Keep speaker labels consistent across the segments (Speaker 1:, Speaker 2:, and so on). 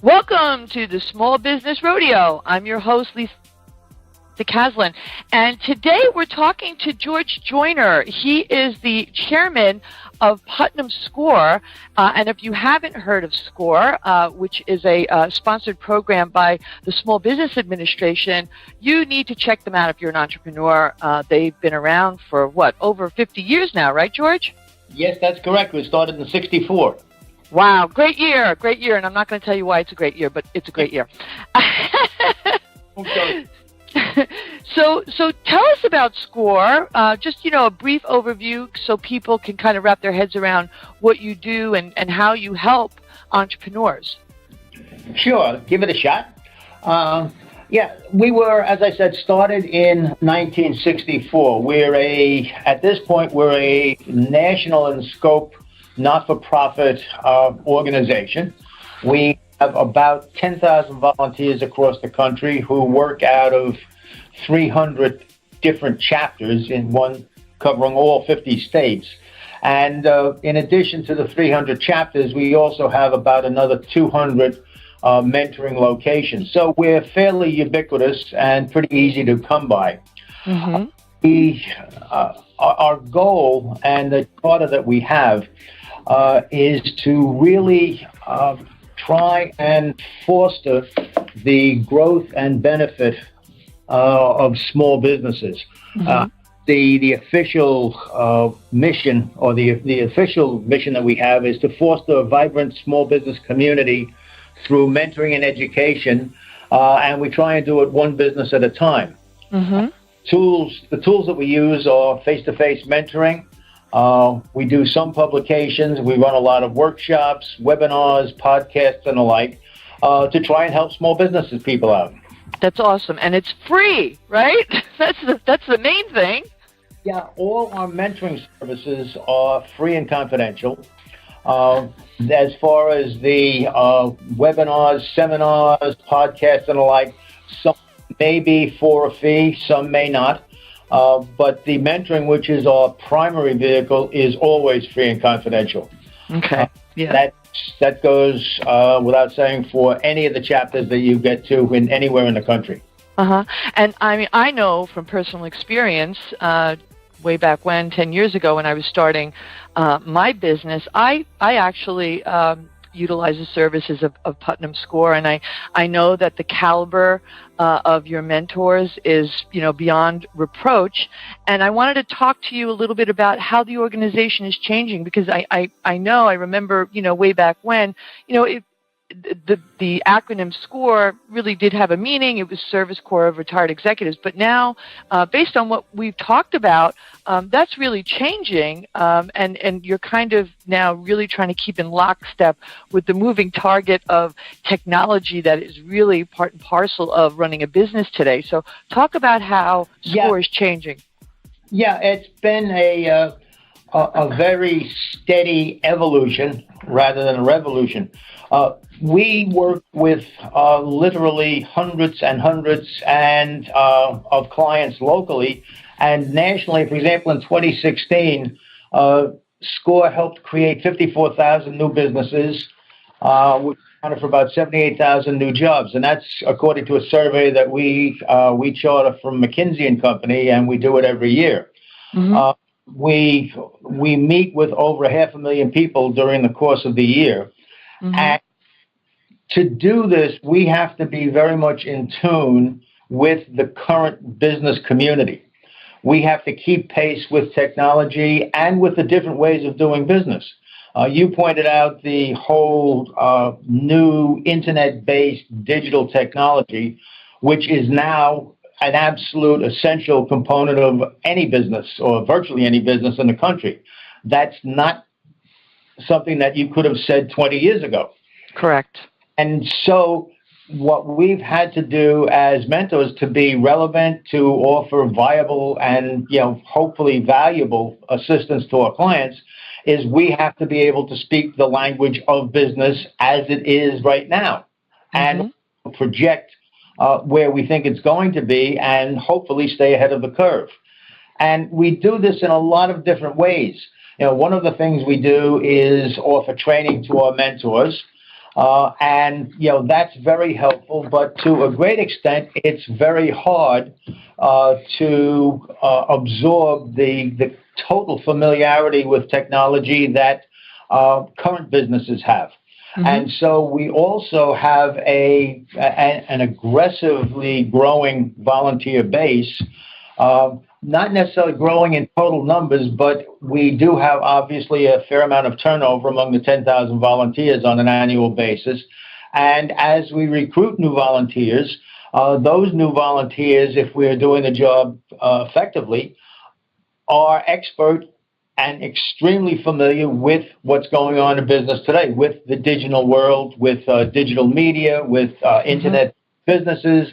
Speaker 1: Welcome to the Small Business Rodeo. I'm your host, Lisa Caslin, and today we're talking to George Joyner. He is the chairman of Putnam SCORE, and if you haven't heard of SCORE, which is a sponsored program by the Small Business Administration, you need to check them out if you're an entrepreneur. They've been around for, over 50 years now, right, George?
Speaker 2: Yes, that's correct. We started in '64.
Speaker 1: Wow, great year, and I'm not going to tell you why it's a great year, but it's a great year.
Speaker 2: Okay.
Speaker 1: So tell us about SCORE, just, a brief overview so people can kind of wrap their heads around what you do and how you help entrepreneurs.
Speaker 2: Sure, give it a shot. We were, as I said, started in 1964. At this point, we're a national in scope, not-for-profit organization. We have about 10,000 volunteers across the country who work out of 300 different chapters covering all 50 states. And in addition to the 300 chapters, we also have about another 200 mentoring locations. So we're fairly ubiquitous and pretty easy to come by. Mm-hmm. Our goal and the charter that we have is to really try and foster the growth and benefit of small businesses. Mm-hmm. The official mission, or the official mission that we have, is to foster a vibrant small business community through mentoring and education, and we try and do it one business at a time. Mm-hmm. The tools that we use are face-to-face mentoring. We do some publications. We run a lot of workshops, webinars, podcasts, and the like to try and help small businesses people out.
Speaker 1: That's awesome, and it's free, right? That's the main thing.
Speaker 2: Yeah, all our mentoring services are free and confidential. As far as the webinars, seminars, podcasts, and the like, some may be for a fee, some may not. But the mentoring, which is our primary vehicle, is always free and confidential.
Speaker 1: Okay. Yeah.
Speaker 2: That goes without saying for any of the chapters that you get to anywhere in the country. Uh-huh.
Speaker 1: And I know from personal experience, way back when, 10 years ago, when I was starting my business, I actually utilize the services of Putnam SCORE, and I know that the caliber of your mentors is, beyond reproach. And I wanted to talk to you a little bit about how the organization is changing, because I remember, way back when, the acronym SCORE really did have a meaning. It was Service Corps of Retired Executives. But now, based on what we've talked about, that's really changing. And you're kind of now really trying to keep in lockstep with the moving target of technology that is really part and parcel of running a business today. So talk about how SCORE is changing.
Speaker 2: Yeah, it's been a very steady evolution rather than a revolution. We work with literally hundreds and hundreds of clients locally and nationally. For example, in 2016, SCORE helped create 54,000 new businesses, which accounted for about 78,000 new jobs. And that's according to a survey that we charter from McKinsey & Company, and we do it every year. Mm-hmm. We meet with over 500,000 people during the course of the year. Mm-hmm. And to do this, we have to be very much in tune with the current business community. We have to keep pace with technology and with the different ways of doing business. You pointed out the whole new internet-based digital technology, which is now an absolute essential component of any business, or virtually any business in the country. That's not something that you could have said 20 years ago.
Speaker 1: Correct.
Speaker 2: And so what we've had to do as mentors to be relevant, to offer viable and, hopefully valuable assistance to our clients, is we have to be able to speak the language of business as it is right now, mm-hmm. and project where we think it's going to be and hopefully stay ahead of the curve. And we do this in a lot of different ways. One of the things we do is offer training to our mentors. And that's very helpful. But to a great extent, it's very hard to absorb the total familiarity with technology that current businesses have. Mm-hmm. And so we also have an aggressively growing volunteer base, not necessarily growing in total numbers, but we do have obviously a fair amount of turnover among the 10,000 volunteers on an annual basis. And as we recruit new volunteers, those new volunteers, if we're doing the job effectively, are expert and extremely familiar with what's going on in business today, with the digital world, with digital media, with internet businesses,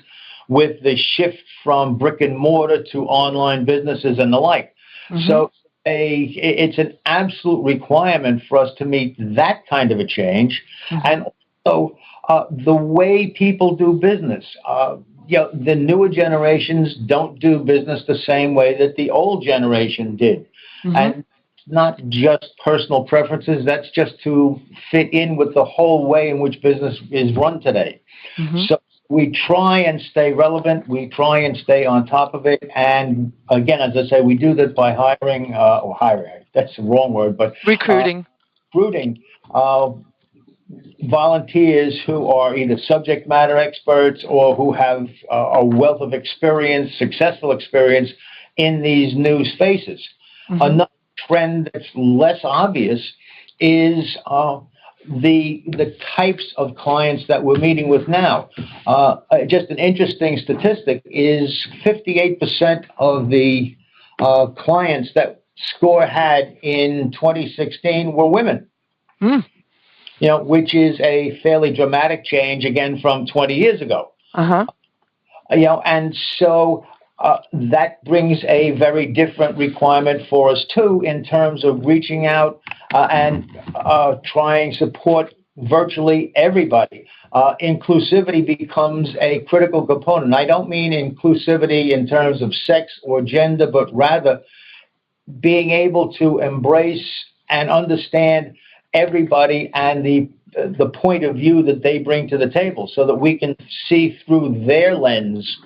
Speaker 2: with the shift from brick and mortar to online businesses and the like. Mm-hmm. So it's an absolute requirement for us to meet that kind of a change. Mm-hmm. And also the way people do business. The newer generations don't do business the same way that the old generation did. Mm-hmm. And not just personal preferences, that's just to fit in with the whole way in which business is run today. Mm-hmm. So we try and stay relevant, we try and stay on top of it, and again, as I say, we do this by hiring, that's the wrong word, but recruiting volunteers who are either subject matter experts or who have a wealth of experience, successful experience in these new spaces. Mm-hmm. Another trend that's less obvious is the types of clients that we're meeting with now. Just an interesting statistic is 58% of the clients that SCORE had in 2016 were women. Mm. Which is a fairly dramatic change, again, from 20 years ago. Uh-huh. And so that brings a very different requirement for us, too, in terms of reaching out and trying to support virtually everybody. Inclusivity becomes a critical component. I don't mean inclusivity in terms of sex or gender, but rather being able to embrace and understand everybody and the point of view that they bring to the table, so that we can see through their lens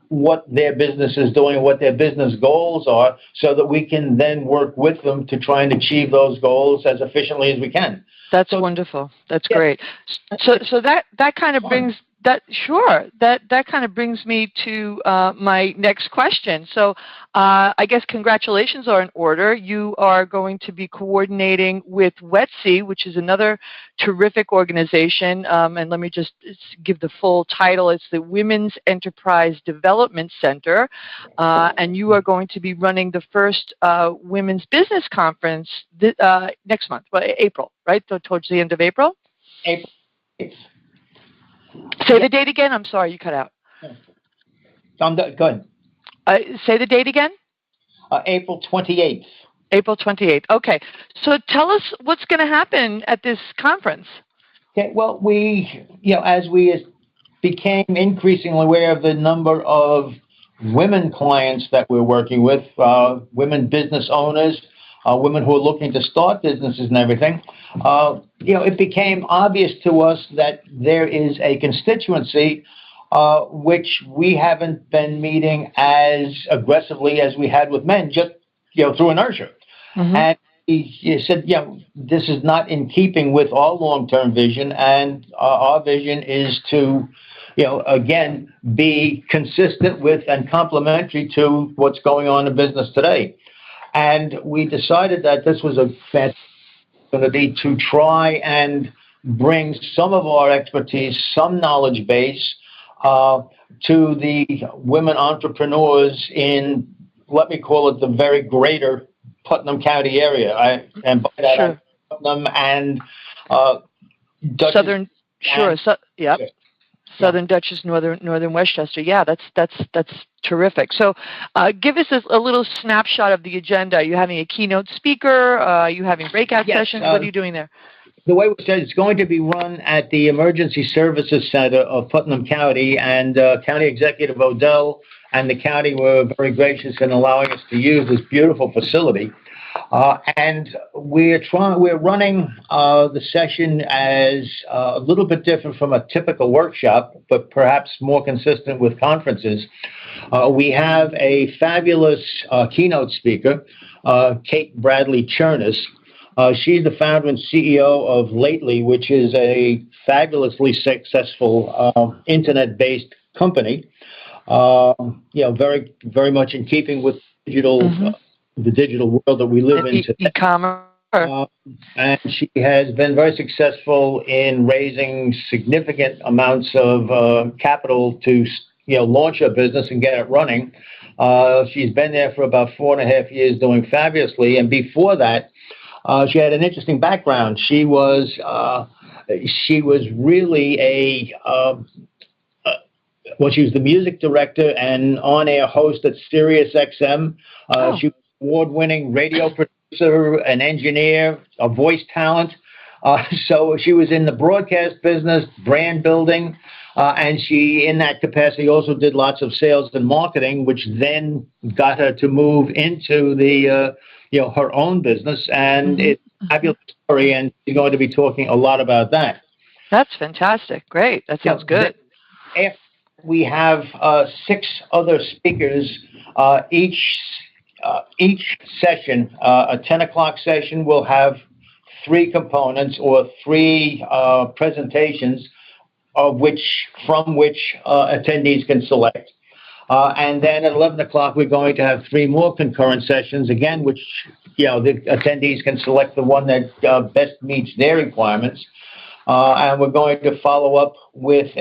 Speaker 2: what their business is doing, what their business goals are, so that we can then work with them to try and achieve those goals as efficiently as we can.
Speaker 1: That's wonderful. That's great. So that kind of brings that kind of brings me to my next question. So I guess congratulations are in order. You are going to be coordinating with WEDC, which is another terrific organization. And let me just give the full title. It's the Women's Enterprise Development Center. And you are going to be running the first Women's Business Conference next month, April, right? So towards the end of April?
Speaker 2: April 8th.
Speaker 1: Say the date again. I'm sorry, you cut out.
Speaker 2: Go ahead.
Speaker 1: Say the date again.
Speaker 2: April 28th.
Speaker 1: April 28th. Okay. So tell us what's going to happen at this conference.
Speaker 2: Okay. Well, as we became increasingly aware of the number of women clients that we're working with, women business owners, women who are looking to start businesses and everything, it became obvious to us that there is a constituency which we haven't been meeting as aggressively as we had with men, just through inertia. Mm-hmm. And he said, this is not in keeping with our long-term vision, and our vision is to, again, be consistent with and complementary to what's going on in business today. And we decided that this was a fantastic opportunity to try and bring some of our expertise, some knowledge base to the women entrepreneurs in, let me call it, the very greater Putnam County area. And by that, sure. Putnam and
Speaker 1: Southern, sure. Southern Dutchess, Northern Westchester. Yeah, that's terrific. So give us a little snapshot of the agenda. Are you having a keynote speaker? Are you having breakout sessions? What are you doing there?
Speaker 2: The way we said it's going to be run at the Emergency Services Center of Putnam County, and County Executive Odell and the county were very gracious in allowing us to use this beautiful facility. And we're running the session as a little bit different from a typical workshop, but perhaps more consistent with conferences. We have a fabulous keynote speaker, Kate Bradley Chernus. She's the founder and CEO of Lately, which is a fabulously successful internet-based company. Very, very much in keeping with the digital world that we live in today.
Speaker 1: E-commerce.
Speaker 2: And she has been very successful in raising significant amounts of capital to launch her business and get it running. She's been there for about 4.5 years, doing fabulously. And before that, she had an interesting background. She was really she was the music director and on-air host at Sirius XM. She was an award-winning radio producer, an engineer, a voice talent. So she was in the broadcast business, brand building, and she, in that capacity, also did lots of sales and marketing, which then got her to move into the her own business. And it's a fabulous story, and she's going to be talking a lot about that.
Speaker 1: That's fantastic. Great. That sounds good.
Speaker 2: We have 6 other speakers. Each session, a 10 o'clock session, will have 3 components or 3 presentations, from which attendees can select. And then at 11 o'clock, we're going to have 3 more concurrent sessions, again, which the attendees can select the one that best meets their requirements. And we're going to follow up with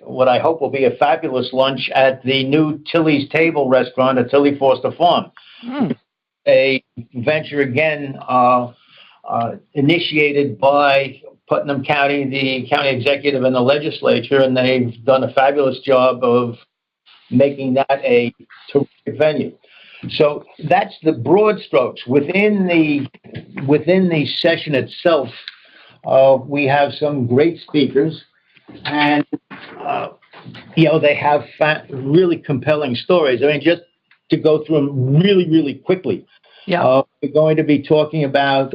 Speaker 2: what I hope will be a fabulous lunch at the new Tilly's Table restaurant at Tilly Foster Farm. A venture, again, initiated by Putnam County, the county executive and the legislature, and they've done a fabulous job of making that a terrific venue. So that's the broad strokes. Within the session itself, we have some great speakers, and they have really compelling stories. I mean, just to go through them really, really quickly. Yeah. We're going to be talking about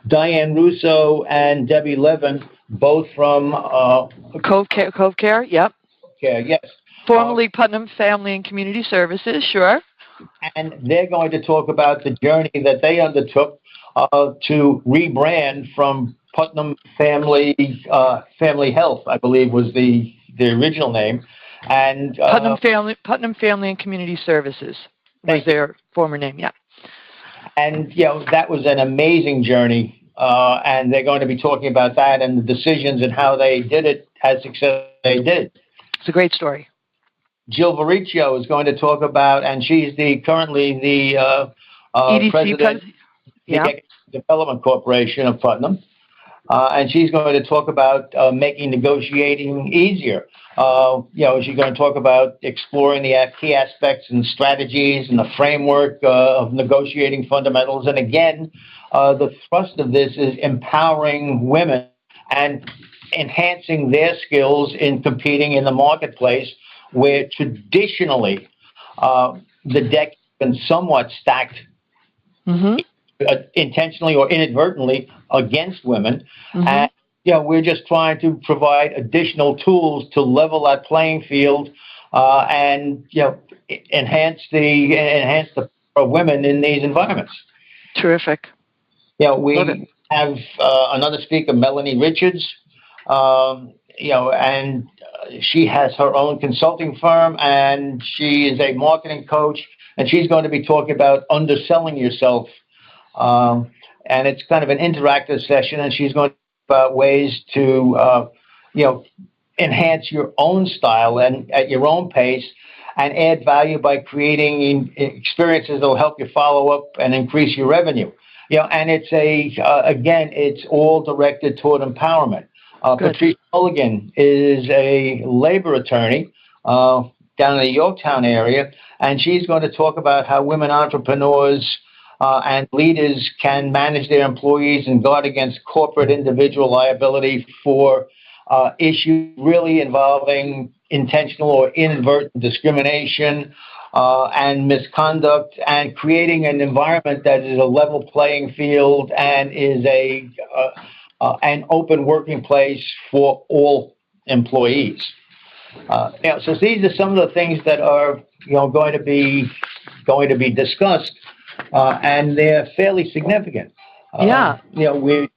Speaker 2: Diane Russo and Debbie Levin, both from
Speaker 1: Cove Care. Yep.
Speaker 2: Care, yes.
Speaker 1: Formerly Putnam Family and Community Services. Sure.
Speaker 2: And they're going to talk about the journey that they undertook to rebrand from Putnam Family Health, I believe was the original name, and
Speaker 1: Putnam Family and Community Services was their former name. Yeah.
Speaker 2: And that was an amazing journey, and they're going to be talking about that and the decisions and how they did it as successfully they did.
Speaker 1: It's a great story.
Speaker 2: Jill Vericchio is going to talk about, and she's currently the
Speaker 1: EDC
Speaker 2: president. The Development Corporation of Putnam, and she's going to talk about making negotiating easier. She's going to talk about exploring the key aspects and strategies and the framework of negotiating fundamentals. And again, the thrust of this is empowering women and enhancing their skills in competing in the marketplace, where traditionally the deck has been somewhat stacked. Intentionally or inadvertently against women. And we're just trying to provide additional tools to level that playing field and enhance the power of women in these environments.
Speaker 1: Terrific.
Speaker 2: We have another speaker, Melanie Richards, and she has her own consulting firm, and she is a marketing coach, and she's going to be talking about underselling yourself. And it's kind of an interactive session, and she's going to talk about ways to, enhance your own style and at your own pace, and add value by creating experiences that will help you follow up and increase your revenue. And it's it's all directed toward empowerment. Patricia Mulligan is a labor attorney down in the Yorktown area, and she's going to talk about how women entrepreneurs and leaders can manage their employees and guard against corporate individual liability for issues really involving intentional or inadvertent discrimination, and misconduct, and creating an environment that is a level playing field and is an open working place for all employees. So these are some of the things that are going to be discussed, and they're fairly significant.
Speaker 1: Yeah.
Speaker 2: We.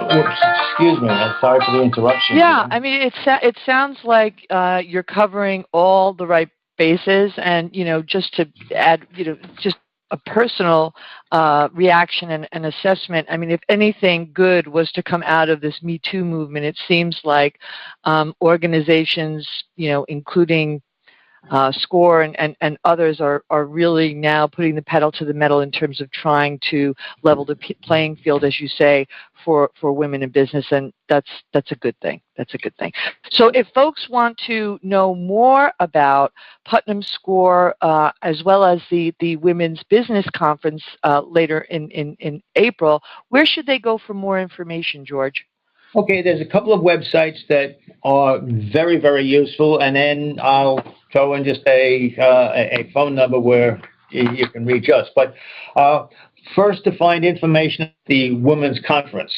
Speaker 2: Whoops, excuse me. I'm sorry for the interruption.
Speaker 1: Yeah, I mean, it sounds like you're covering all the right bases, and just to add, just a personal reaction and assessment. I mean, if anything good was to come out of this Me Too movement, it seems like organizations, including SCORE and others are really now putting the pedal to the metal in terms of trying to level the playing field, as you say, for women in business, and that's a good thing. That's a good thing. So if folks want to know more about Putnam SCORE, as well as the Women's Business Conference later in April, where should they go for more information, George?
Speaker 2: Okay, there's a couple of websites that are very, very useful, and then I'll throw in just a phone number where you can reach us. But first, to find information at the Women's Conference,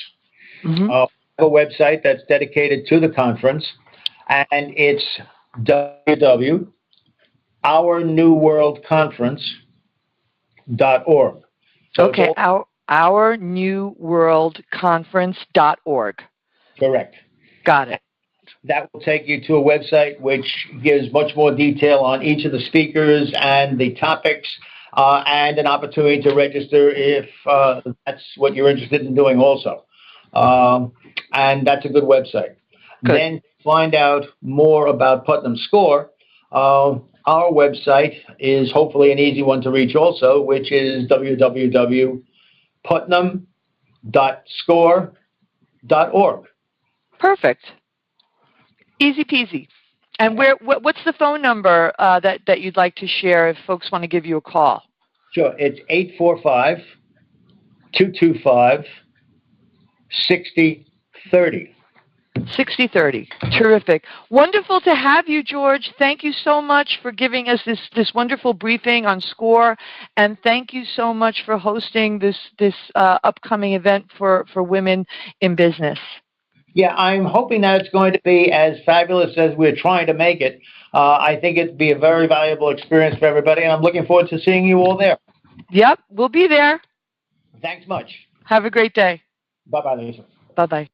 Speaker 2: a website that's dedicated to the conference, and it's www.ournewworldconference.org. So
Speaker 1: okay, ournewworldconference.org.
Speaker 2: Correct.
Speaker 1: Got it.
Speaker 2: That will take you to a website which gives much more detail on each of the speakers and the topics, and an opportunity to register if that's what you're interested in doing also. And that's a good website.
Speaker 1: Good.
Speaker 2: Then find out more about Putnam SCORE. Our website is hopefully an easy one to reach also, which is www.putnam.score.org. Perfect.
Speaker 1: Easy peasy. And what's the phone number that you'd like to share if folks want to give you a call?
Speaker 2: Sure. It's 845-225-6030.
Speaker 1: 6030. Terrific. Wonderful to have you, George. Thank you so much for giving us this wonderful briefing on SCORE, and thank you so much for hosting this upcoming event for women in business.
Speaker 2: Yeah, I'm hoping that it's going to be as fabulous as we're trying to make it. I think it'd be a very valuable experience for everybody, and I'm looking forward to seeing you all there.
Speaker 1: Yep, we'll be there.
Speaker 2: Thanks much.
Speaker 1: Have a great day.
Speaker 2: Bye-bye, Lisa.
Speaker 1: Bye-bye.